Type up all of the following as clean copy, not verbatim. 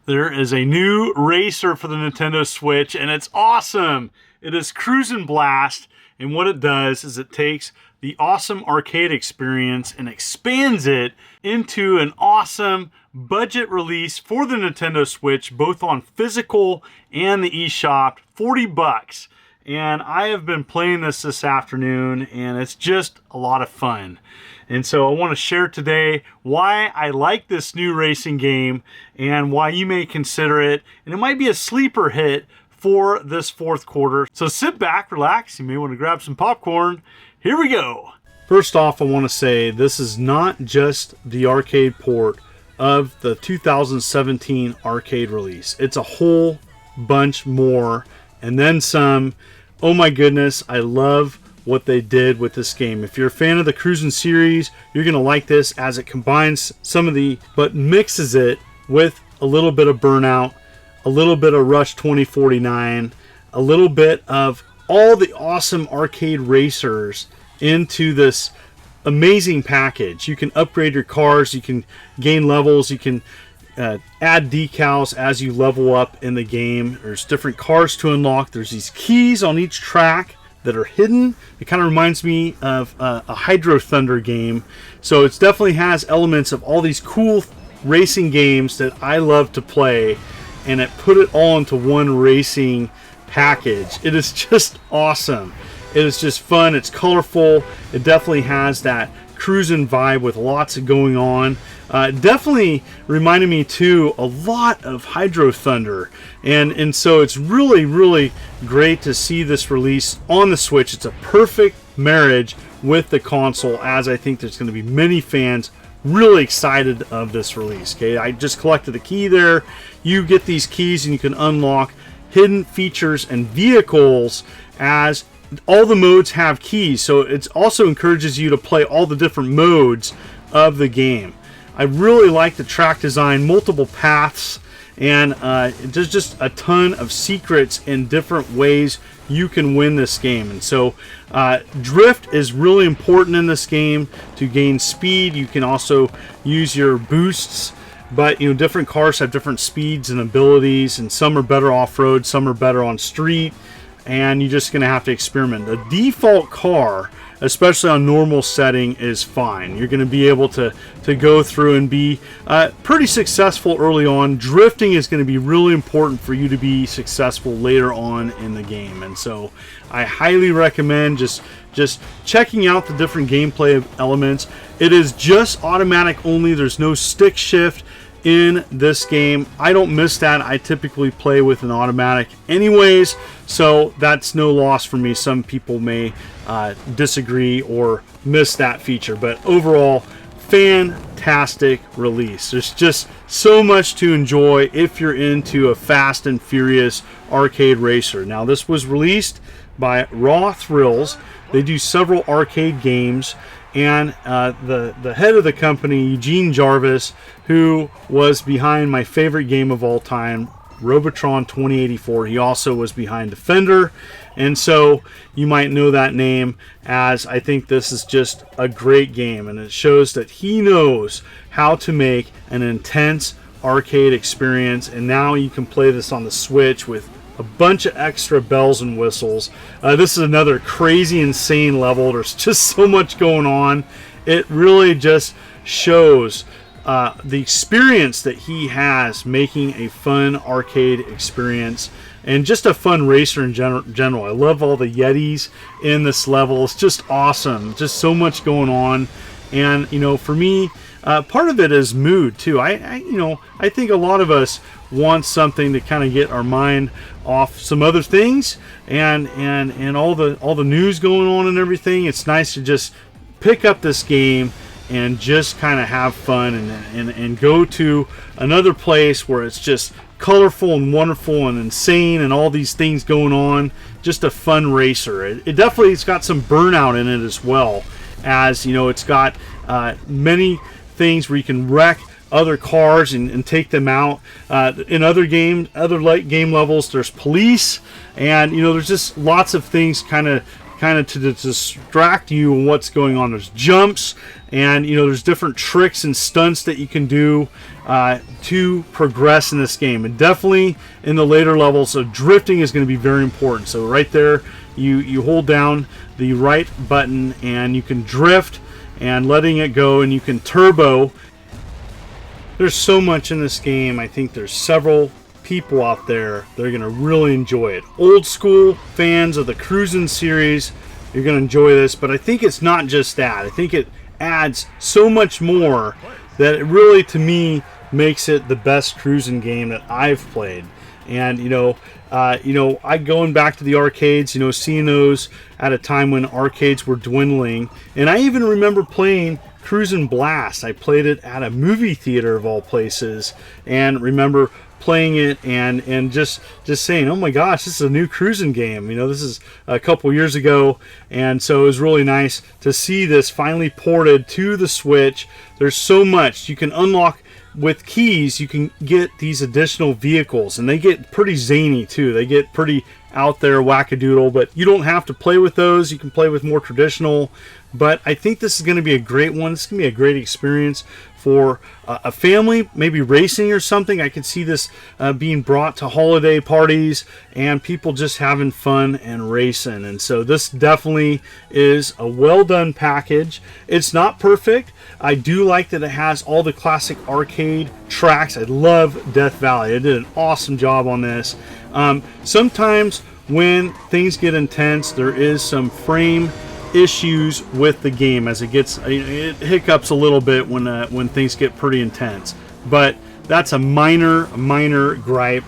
There is a new racer for the Nintendo Switch, and it's awesome. It is Cruis'n Blast, and what it does is it takes the awesome arcade experience and expands it into an awesome budget release for the Nintendo Switch, both on physical and the eShop, $40. And I have been playing this afternoon, and it's just a lot of fun. And so I want to share today why I like this new racing game and why you may consider it. And it might be a sleeper hit for this fourth quarter. So sit back, relax. You may want to grab some popcorn. Here we go. First off, I want to say this is not just the arcade port of the 2017 arcade release. It's a whole bunch more and then some. Oh my goodness, I love what they did with this game. If you're a fan of the Cruis'n series, you're going to like this as it combines some of but mixes it with a little bit of Burnout, a little bit of Rush 2049, a little bit of all the awesome arcade racers into this amazing package. You can upgrade your cars, you can gain levels, you can add decals as you level up in the game. There's different cars to unlock. There's these keys on each track that are hidden. It kind of reminds me of a Hydro Thunder game. So it definitely has elements of all these cool racing games that I love to play, and it put it all into one racing package. It is just awesome. It is just fun. It's colorful. It definitely has that Cruis'n vibe with lots of going on. Definitely reminded me too a lot of Hydro Thunder, and so it's really great to see this release on the Switch. It's a perfect marriage with the console, as I think there's going to be many fans really excited of this release. Okay, I just collected the key there. You get these keys and you can unlock hidden features and vehicles, as all the modes have keys, so it also encourages you to play all the different modes of the game. I really like the track design, multiple paths, and there's just a ton of secrets in different ways you can win this game. And so drift is really important in this game to gain speed. You can also use your boosts, but different cars have different speeds and abilities, and some are better off-road, some are better on street, and you're just going to have to experiment. The default car, especially on normal setting, is fine. You're going to be able to go through and be pretty successful early on. Drifting is going to be really important for you to be successful later on in the game, and so I highly recommend just checking out the different gameplay elements. It is just automatic only. There's no stick shift in this game. I don't miss that. I typically play with an automatic anyways, so that's no loss for me. Some people may disagree or miss that feature, but overall, fantastic release. There's just so much to enjoy if you're into a fast and furious arcade racer. Now, this was released by Raw Thrills. They do several arcade games, and the head of the company, Eugene Jarvis, who was behind my favorite game of all time, Robotron 2084. He also was behind Defender, and so you might know that name, as I think this is just a great game, and it shows that he knows how to make an intense arcade experience. And now you can play this on the Switch with a bunch of extra bells and whistles. This is another crazy, insane level. There's just so much going on. It really just shows the experience that he has making a fun arcade experience and just a fun racer in general. I love all the Yetis in this level. It's just awesome. Just so much going on. And for me, part of it is mood too. I think a lot of us want something to kind of get our mind off some other things and all the news going on and everything. It's nice to just pick up this game and just kind of have fun and go to another place where it's just colorful and wonderful and insane and all these things going on. Just a fun racer. It definitely, it's got some Burnout in it as well, as it's got many things where you can wreck other cars and take them out. In other games, other light game levels, there's police, and there's just lots of things kind of kind of to distract you on what's going on. There's jumps, and there's different tricks and stunts that you can do to progress in this game. And definitely in the later levels, so drifting is going to be very important. So right there, you hold down the right button and you can drift and letting it go, and you can turbo. There's so much in this game. I think there's several people out there that are going to really enjoy it. Old school fans of the Cruis'n series, you're going to enjoy this, but I think it's not just that. I think it adds so much more that it really, to me, makes it the best Cruis'n game that I've played. And I going back to the arcades, seeing those at a time when arcades were dwindling, and I even remember playing Cruis'n Blast. I played it at a movie theater of all places, and remember playing it and just saying, oh my gosh, this is a new Cruis'n game. This is a couple years ago, and so it was really nice to see this finally ported to the Switch. There's so much you can unlock. With keys, you can get these additional vehicles, and they get pretty zany too. They get pretty out there, wackadoodle, but you don't have to play with those. You can play with more traditional. But I think this is going to be a great one. It's going to be a great experience for a family, maybe racing or something. I could see this being brought to holiday parties and people just having fun and racing. And so this definitely is a well done package. It's not perfect. I do like that it has all the classic arcade tracks. I love Death Valley. They did an awesome job on this. Sometimes when things get intense, there is some frame issues with the game as it hiccups a little bit when things get pretty intense, but that's a minor gripe.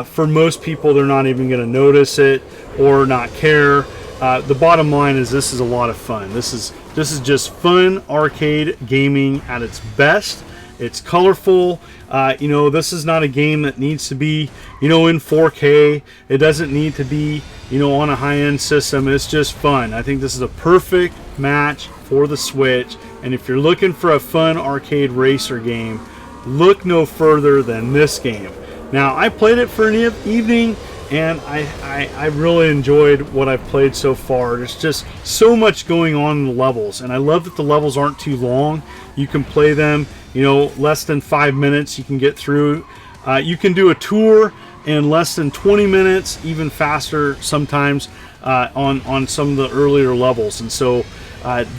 For most people, they're not even going to notice it or not care. The bottom line is this is a lot of fun. This is just fun arcade gaming at its best. It's colorful. This is not a game that needs to be, in 4K. It doesn't need to be, on a high-end system. It's just fun. I think this is a perfect match for the Switch. And if you're looking for a fun arcade racer game, look no further than this game. Now, I played it for an evening, and I really enjoyed what I've played so far. There's just so much going on in the levels, and I love that the levels aren't too long. You can play them, less than 5 minutes. You can get through. You can do a tour in less than 20 minutes, even faster sometimes on some of the earlier levels. And so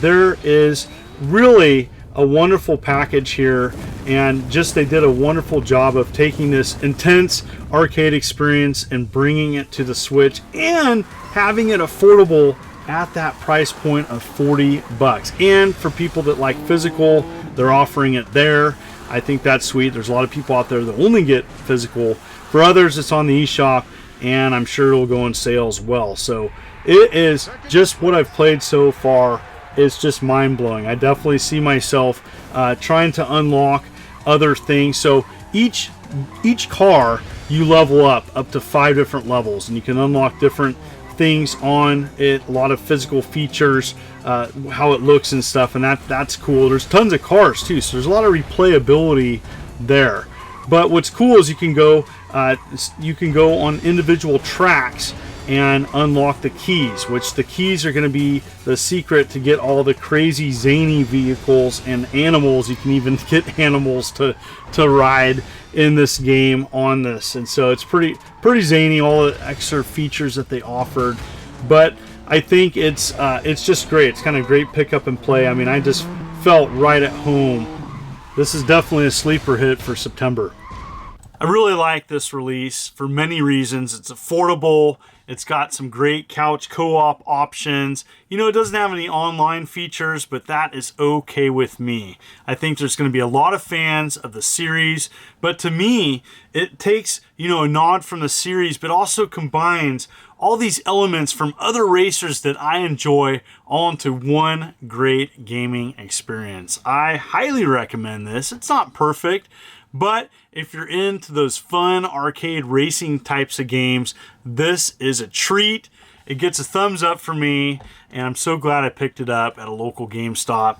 there is really a wonderful package here, and just they did a wonderful job of taking this intense arcade experience and bringing it to the Switch and having it affordable at that price point of $40. And for people that like physical, they're offering it there. I think that's sweet. There's a lot of people out there that only get physical. For others, it's on the eShop, and I'm sure it'll go on sale as well. So it is just what I've played so far. It's just mind-blowing. I definitely see myself trying to unlock other things. So each car, you level up to 5 different levels, and you can unlock different things on it, a lot of physical features, how it looks and stuff, and that's cool. There's tons of cars too, so there's a lot of replayability there. But what's cool is you can go on individual tracks and unlock the keys, which the keys are going to be the secret to get all the crazy zany vehicles and animals. You can even get animals to ride in this game on this, and so it's pretty zany, all the extra features that they offered. But I think it's just great. It's kind of great pick up and play. I mean, I just felt right at home. This is definitely a sleeper hit for September. I really like this release for many reasons. It's affordable. It's got some great couch co-op options. It doesn't have any online features, but that is okay with me. I think there's going to be a lot of fans of the series, but to me, it takes, a nod from the series, but also combines all these elements from other racers that I enjoy all into one great gaming experience. I highly recommend this. It's not perfect, but if you're into those fun arcade racing types of games, this is a treat. It gets a thumbs up for me, and I'm so glad I picked it up at a local GameStop.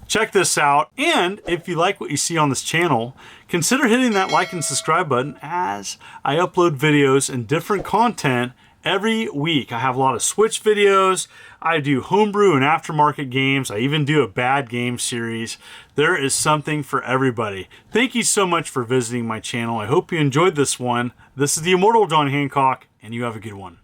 Check this out, and if you like what you see on this channel, consider hitting that like and subscribe button as I upload videos and different content Every week I have a lot of Switch videos. I do homebrew and aftermarket games. I even do a bad game series. There is something for everybody. Thank you so much for visiting my channel. I hope you enjoyed this one. This is the Immortal John Hancock, and you have a good one.